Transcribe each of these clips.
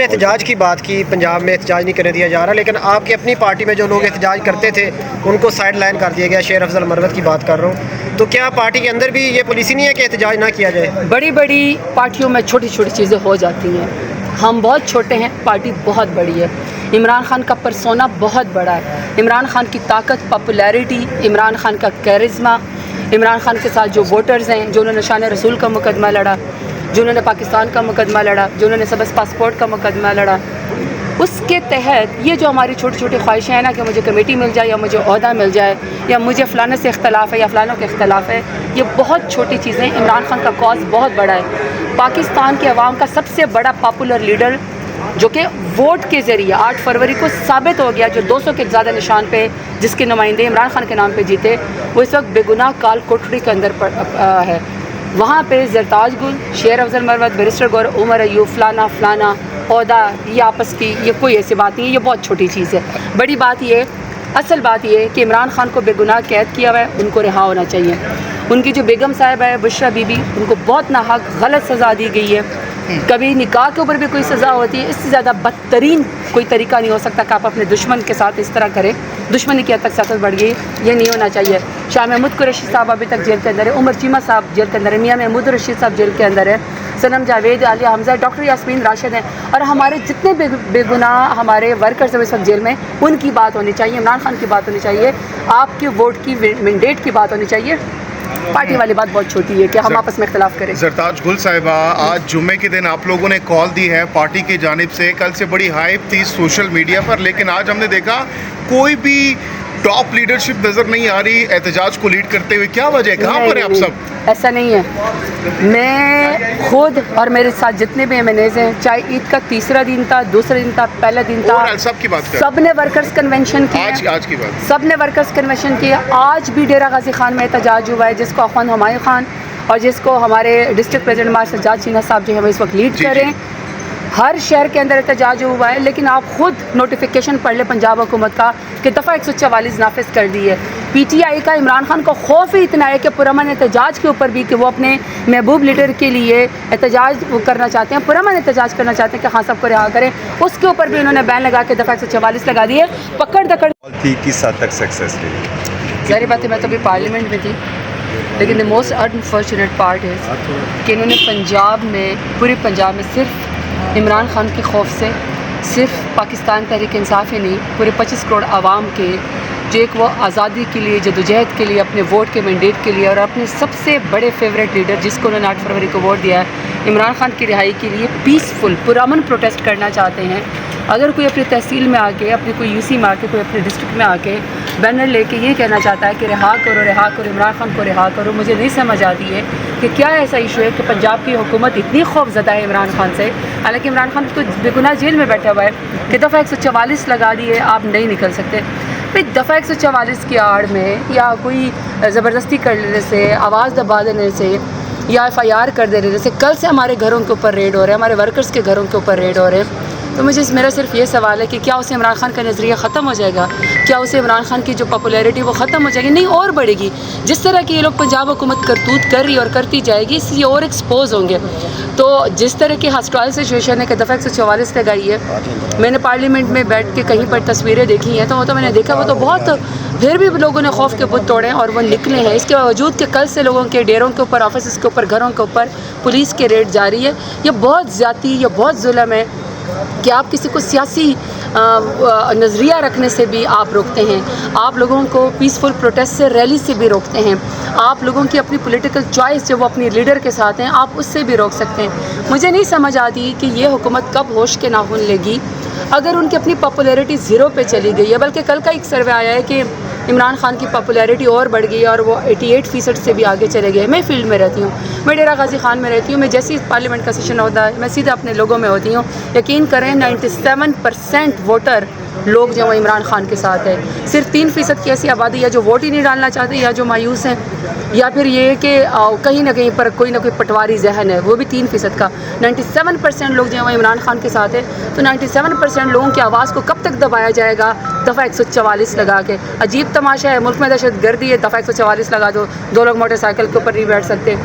आपने एहतजाज की बात की, पंजाब में एहतजाज नहीं करने दिया जा रहा, लेकिन आपकी अपनी पार्टी में जो लोग एहतजाज करते थे उनको साइड लाइन कर दिया गया। शेर अफजल मरवत की बात कर रहा हूँ, तो क्या पार्टी के अंदर भी ये पॉलिसी नहीं है कि एहतजाज ना किया जाए? बड़ी बड़ी पार्टियों में छोटी छोटी चीज़ें हो जाती हैं। हम बहुत छोटे हैं, पार्टी बहुत बड़ी है। इमरान खान का परसोना बहुत बड़ा है। इमरान खान की ताकत, पॉपुलैरिटी, इमरान खान का कैरिज़मा, इमरान खान के साथ जो वोटर्स हैं, जो उन्होंने शान रसूल का मुकदमा लड़ा, जो उन्होंने पाकिस्तान का मुकदमा लड़ा, जो उन्होंने सबस पासपोर्ट का मुकदमा लड़ा, उसके तहत ये जो हमारी छोटी छोटी ख्वाहिशें हैं ना कि मुझे कमेटी मिल जाए या मुझे ओहदा मिल जाए या मुझे फ़लाने से इख्तलाफ है या फ़लानों के इख्तलाफ है, ये बहुत छोटी चीज़ें। इमरान खान का कॉज बहुत बड़ा है। पाकिस्तान के अवाम का सबसे बड़ा पॉपुलर लीडर जो कि वोट के ज़रिए 8 फरवरी को साबित हो गया, जो 200 के ज़्यादा निशान पे जिसके नुमाइंदे इमरान खान के नाम पे जीते, वो इस वक्त बेगुनाह काल कोठरी के अंदर है। वहाँ पे ज़रताज गुल, शेर अफजल मरवत, बैरिस्टर गौर, उमर अयूब, फ़लाना फ़लाना ओहदा, ये आपस की ये कोई ऐसी बात नहीं है। ये बहुत छोटी चीज़ है। बड़ी बात ये, असल बात ये कि इमरान खान को बेगुनाह कैद किया हुआ है, उनको रिहा होना चाहिए। उनकी जो बेगम साहिबा है बुशरा बीबी, उनको बहुत नाहक गलत सज़ा दी गई है। कभी निकाह के ऊपर भी कोई सज़ा होती है, इससे ज़्यादा बदतरीन कोई तरीका नहीं हो सकता कि आप अपने दुश्मन के साथ इस तरह करें। दुश्मनी की हद तक सियासत बढ़ गई, ये नहीं होना चाहिए। शाह महमूद कुरैशी साहब अभी तक जेल के अंदर है, उमर चीमा साहब जेल के अंदर है, मियाँ महमूद रशीद साहब जेल के अंदर है, सनम जावेद, आलिया हमजा, डॉक्टर यास्मीन राशिद हैं, और हमारे जितने बेगुनाह हमारे वर्कर्स हैं इस वक्त जेल में, उनकी बात होनी चाहिए। इमरान खान की बात होनी चाहिए, आपके वोट की मैंडेट की बात होनी चाहिए। पार्टी वाली बात बहुत छोटी है कि हम आपस में इख्तलाफ करें। ज़रताज गुल साहिबा, आज जुम्मे के दिन आप लोगों ने कॉल दी है पार्टी की जानिब से, कल से बड़ी हाइप थी सोशल मीडिया पर, लेकिन आज हमने देखा कोई भी टॉप लीडरशिप नज़र नहीं आ रही एहतजाज को लीड करते हुए। क्या वजह है, कहाँ पर है आप सब? ऐसा नहीं है। मैं खुद और मेरे साथ जितने भी एमएनएज हैं, चाहे ईद का तीसरा दिन था, दूसरा दिन था, पहला दिन था, सब की बात सब ने वर्कर्स कन्वेंशन किया। आज की बात, सब ने वर्कर्स कन्वेंशन किया। आज भी डेरा गाजी खान में एहतजाज हुआ है, जिसको अख्वान हुमायूं खान और जिसको हमारे डिस्ट्रिक्ट प्रेसिडेंट मार सज्जाद शीना साहब जो है इस वक्त लीड कर रहे हैं। हर शहर के अंदर एहतजाज हुआ है, लेकिन आप खुद नोटिफिकेशन पढ़ ले पंजाब हुकूमत का कि दफ़ा 144 नाफिज कर दी है। पीटीआई का इमरान खान को खौफ ही इतना है कि पुरअमन एहतजाज के ऊपर भी कि वो अपने महबूब लीडर के लिए एहतजाज करना चाहते हैं, पुरअमन एहतजाज करना चाहते हैं कि हाँ सबको रिहा करें, उसके ऊपर भी उन्होंने बैन लगा के दफ़ा 144 लगा दी है। पकड़ दकड़ थी किस हद तक सक्सेस रही? सारी बातें, मैं तो अभी पार्लियामेंट में थी, लेकिन द मोस्ट अनफॉर्चुनेट पार्ट है कि इन्होंने पंजाब में, पूरे पंजाब में सिर्फ इमरान खान के खौफ से, सिर्फ पाकिस्तान तहरीक इंसाफ ही नहीं, पूरे 25 करोड़ आवाम के जो एक वो आज़ादी के लिए जदोजहद के लिए, अपने वोट के मैंडेट के लिए और अपने सबसे बड़े फेवरेट लीडर जिसको उन्होंने 8 फरवरी को वोट दिया है, इमरान खान की रिहाई के लिए पीसफुल पुरअमन प्रोटेस्ट करना चाहते हैं। अगर कोई अपनी तहसील में आके, अपनी कोई यूसी में आके, कोई अपने डिस्ट्रिक्ट में आके बैनर लेके ये कहना चाहता है कि रिहा करो, इमरान खान को रिहा करो, मुझे नहीं समझ आती है कि क्या ऐसा इशू है कि पंजाब की हुकूमत इतनी खौफज़दा है इमरान खान से। हालांकि इमरान खान तो बेगुनाह जेल में बैठा हुआ है कि दफ़ा 144 लगा दी है, आप नहीं निकल सकते। फिर दफ़ा 144 की आड़ में या कोई ज़बरदस्ती कर लेने से, आवाज़ दबा देने से या FIR कर देने से कल से हमारे घरों के ऊपर रेड हो रहे हैं, हमारे वर्कर्स के घरों के ऊपर रेड हो रहे हैं। तो मेरा सिर्फ ये सवाल है कि क्या उसे इमरान खान का नज़रिया ख़त्म हो जाएगा? क्या उसे इमरान खान की जो पॉपुलैरिटी वो ख़त्म हो जाएगी? नहीं, और बढ़ेगी। जिस तरह की ये लोग पंजाब हुकूमत करतूत कर रही और करती जाएगी, इसलिए और एक्सपोज होंगे। तो जिस तरह की हॉस्टाइल सिचुएशन है कि दफ़ा 144 लगाई है, मैंने पार्लियामेंट में बैठ के कहीं पर तस्वीरें देखी हैं, तो वो तो मैंने देखा, वो तो बहुत फिर भी लोगों ने खौफ के बुत तोड़े और वो निकले हैं। इसके बावजूद कि कल से लोगों के डेरों के ऊपर, ऑफिस के ऊपर, घरों के ऊपर पुलिस के रेड जारी है। ये बहुत ज़्यादती, ये बहुत जुल्म है कि आप किसी को सियासी नज़रिया रखने से भी आप रोकते हैं, आप लोगों को पीसफुल प्रोटेस्ट से, रैली से भी रोकते हैं, आप लोगों की अपनी पॉलिटिकल चॉइस जो वो अपनी लीडर के साथ हैं, आप उससे भी रोक सकते हैं। मुझे नहीं समझ आती कि ये हुकूमत कब होश के नाखून लेगी अगर उनकी अपनी पॉपुलैरिटी ज़ीरो पे चली गई है। बल्कि कल का एक सर्वे आया है कि इमरान खान की पॉपुलैरिटी और बढ़ गई और वो 88% से भी आगे चले गए। मैं फील्ड में रहती हूँ, मैं डेरा गाजी खान में रहती हूँ, मैं जैसे ही पार्लियामेंट का सेशन होता है मैं सीधा अपने लोगों में होती हूँ। यकीन करें 97% वोटर लोग जो हैं इमरान खान के साथ है। सिर्फ 3% की ऐसी आबादी है जो वोट ही नहीं डालना चाहते या जो मायूस हैं, या फिर ये कि कहीं ना कहीं पर कोई ना कोई पटवारी जहन है, वो भी 3% का। 97% लोग जो हैं इमरान खान के साथ है। तो 97% लोगों की आवाज़ को कब तक दबाया जाएगा? दफ़ा 144 लगा के। अजीब तमाशा है, मुल्क में दहशत गर्दी है, दफ़ा 144 लगा दो, 2 लोग मोटरसाइकिल के ऊपर नहीं बैठ सकते।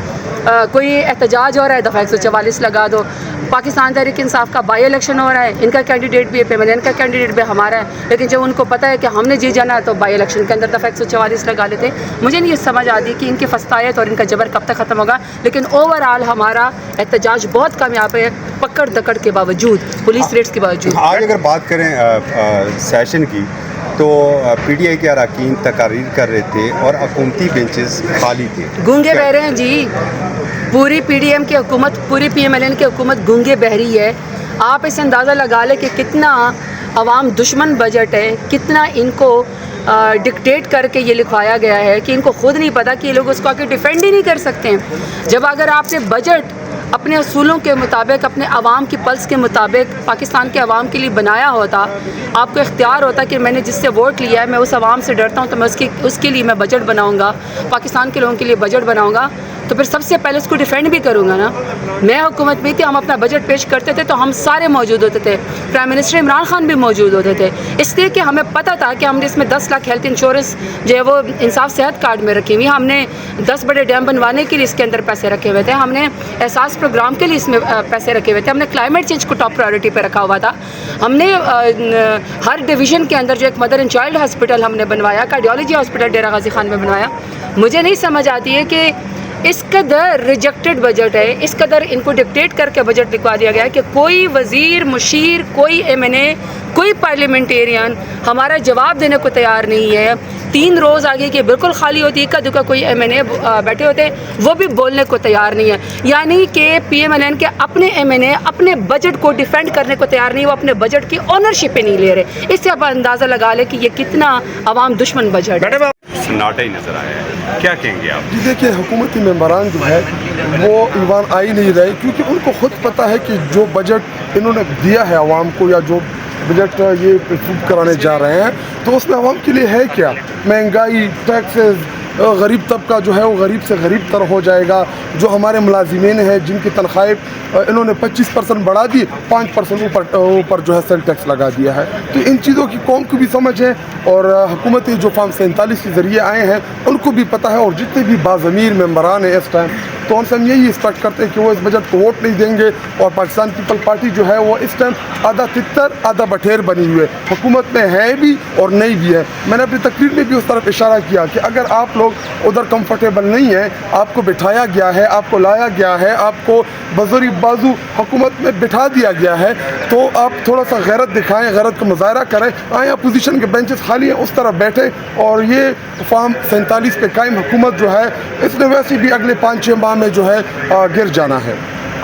कोई एहतजाज हो रहा है, दफ़ा 144 लगा दो। पाकिस्तान तहरीक इंसाफ का बाई इलेक्शन हो रहा है, इनका कैंडिडेट भी है, पेमलियन का कैंडिडेट भी हमारा है, लेकिन जब उनको पता है कि हमने जीत जाना है तो बाई इलेक्शन के अंदर दफ़ा 144 लगा लेते। मुझे नहीं ये समझ आती कि इनकी फस्तायत और इनका जबर कब तक ख़त्म होगा। लेकिन ओवरऑल हमारा एहतजाज बहुत कामयाब है, पकड़ दकड़ के बावजूद, पुलिस रेट्स के बावजूद। आज अगर बात करें सेशन की, तो पीटीआई के अरकान तकारीर कर रहे थे और हुकूमती बेंचेस खाली थे। गूंगे बह रहे हैं जी, पूरी पीडीएम की हुकूमत, पूरी पीएमएलएन की हुकूमत गूंगे बह रही है। आप इसे अंदाज़ा लगा लें कि कितना अवाम दुश्मन बजट है, कितना इनको डिक्टेट करके ये लिखवाया गया है कि इनको खुद नहीं पता कि ये लोग उसको आके डिफेंड ही नहीं कर सकते हैं। जब अगर आपने बजट अपने असूलों के मुताबिक, अपने आवाम की पल्स के मुताबिक पाकिस्तान के आवाम के लिए बनाया होता, आपको इख्तियार होता कि मैंने जिससे वोट लिया है, मैं उस आवाम से डरता हूँ, तो मैं उसके लिए मैं बजट बनाऊँगा, पाकिस्तान के लोगों के लिए बजट बनाऊँगा, तो फिर सबसे पहले उसको डिफेंड भी करूँगा ना। मैं हुकूमत में थी, हम अपना बजट पेश करते थे तो हम सारे मौजूद होते थे, प्राइम मिनिस्टर इमरान खान भी मौजूद होते थे, इसलिए कि हमें पता था कि हमने इसमें 10 लाख हेल्थ इंश्योरेंस जो है वो इंसाफ सेहत कार्ड में रखी हुई, हमने 10 बड़े डैम बनवाने के लिए इसके अंदर पैसे रखे हुए थे, हमने एहसास प्रोग्राम के लिए इसमें पैसे रखे हुए थे, हमने क्लाइमेट चेंज को टॉप प्रायोरिटी पर रखा हुआ था, हमने हर डिवीज़न के अंदर जो एक मदर एंड चाइल्ड हॉस्पिटल हमने बनवाया, कार्डियोलॉजी हॉस्पिटल डेरा गाजी खान में बनवाया। मुझे नहीं समझ आती है कि इस कदर रिजेक्टेड बजट है, इस कदर इनको डिक्टेट करके बजट लिखवा दिया गया है कि कोई वज़ीर, मुशीर, कोई एमएनए, कोई पार्लियामेंटेरियन हमारा जवाब देने को तैयार नहीं है। 3 रोज़ आगे की बिल्कुल खाली होती है, इक्का दुक्का कोई एमएनए बैठे होते हैं, वो भी बोलने को तैयार नहीं है। यानी कि पीएमएलएन के अपने एमएनए अपने बजट को डिफेंड करने को तैयार नहीं, वो अपने बजट की ऑनरशिप नहीं ले रहे। इससे आप अंदाज़ा लगा लें कि ये कितना अवाम दुश्मन बजट है। सन्नाटा ही नज़र आया है, क्या कहेंगे आप? जी देखिए, हुकूमती मेंबरान जो है वो ईवान आ ही नहीं रहे, क्योंकि उनको खुद पता है कि जो बजट इन्होंने दिया है आवाम को, या जो बजट ये अप्रूव कराने जा रहे हैं, तो उसमें आवाम के लिए है क्या? महंगाई, टैक्सेस, गरीब तबका जो है वो गरीब से गरीब तर हो जाएगा। जो हमारे मुलाजिमीन हैं जिनकी तनख्वाहें इन्होंने 25% बढ़ा दी, 5% ऊपर जो है सेल टैक्स लगा दिया है। तो इन चीज़ों की कौम को भी समझ है, और हुकूमती जो फार्म 47 के ज़रिए आए हैं उनको भी पता है, और जितने भी बाज़मीर मेंबरान हैं इस टाइम, तो उनसे हम यही एक्सपेक्ट करते हैं कि वो इस बजट को वोट नहीं देंगे। और पाकिस्तान पीपल पार्टी जो है वो इस टाइम आधा तितर आधा बठेर बनी हुई है, हुकूमत में है भी और नहीं भी है। मैंने अपनी तकरीर में भी उस तरफ इशारा किया कि अगर आप लोग उधर कंफर्टेबल नहीं है, आपको बिठाया गया है, आपको लाया गया है, आपको बज़ोरी बाजू हुकूमत में बिठा दिया गया है, तो आप थोड़ा सा गैरत दिखाएं, गैरत का मुजाहरा करें, आए अपोजिशन के बेंचेस खाली हैं उस तरफ बैठे, और ये फार्म 47 पे कायम हुकूमत जो है इसने वैसे भी अगले 5-6 माह में जो है गिर जाना है।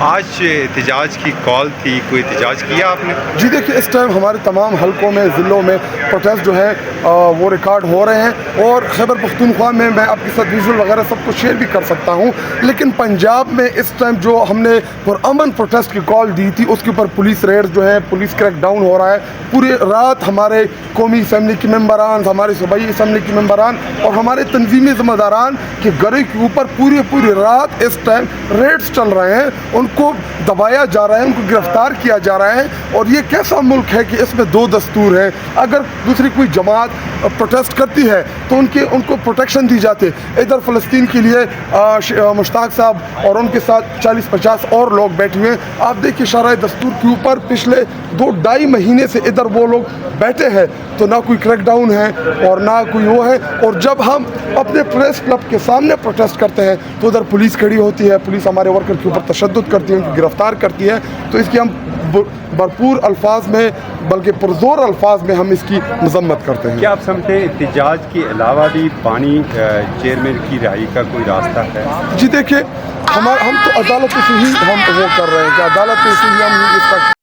आज एहतजाज की कॉल थी, कोई एहतजाज किया आपने? जी देखिए, इस टाइम हमारे तमाम हलकों में, ज़िलों में प्रोटेस्ट जो है वो रिकॉर्ड हो रहे हैं, और खैबर पख्तूनख्वा में मैं आपके साथ विजुअल वगैरह सब कुछ शेयर भी कर सकता हूँ। लेकिन पंजाब में इस टाइम जो हमने पुरअमन प्रोटेस्ट की कॉल दी थी, उसके ऊपर पुलिस रेड जो है, पुलिस क्रैकडाउन हो रहा है। पूरी रात हमारे कौमी असम्बली के मेंबरान, हमारे सूबाई असम्बली के मेंबरान और हमारे तंजीमी ज़िम्मेदारान के घरों के ऊपर पूरी रात इस टाइम रेड्स चल रहे हैं, उनको दबाया जा रहा है, उनको गिरफ्तार किया जा रहा है। और ये कैसा मुल्क है कि इसमें 2 दस्तूर हैं? अगर दूसरी कोई जमात प्रोटेस्ट करती है तो उनको प्रोटेक्शन दी जाती है। इधर फ़लस्तीन के लिए मुश्ताक साहब और उनके साथ 40-50 और लोग बैठे हुए हैं। आप देखिए, शरह दस्तूर के ऊपर पिछले 2-2.5 महीने से इधर वो लोग बैठे हैं, तो ना कोई क्रैकडाउन है और ना कोई वो है। और जब हम अपने प्रेस क्लब के सामने प्रोटेस्ट करते हैं तो उधर पुलिस खड़ी होती है, पुलिस हमारे वर्कर के ऊपर तशद्दुद करती है, उनको गिरफ्तार करती है। तो इसकी हम भरपूर अल्फाज में, बल्कि पुरजोर अल्फाज में हम इसकी मजम्मत करते हैं। क्या आप समझते हैं एहतजाज के अलावा भी बानी चेयरमैन की रिहाई का कोई रास्ता है? जी देखिए, हम तो अदालत से ही हम वो कर रहे हैं कि अदालत से ही हम इसका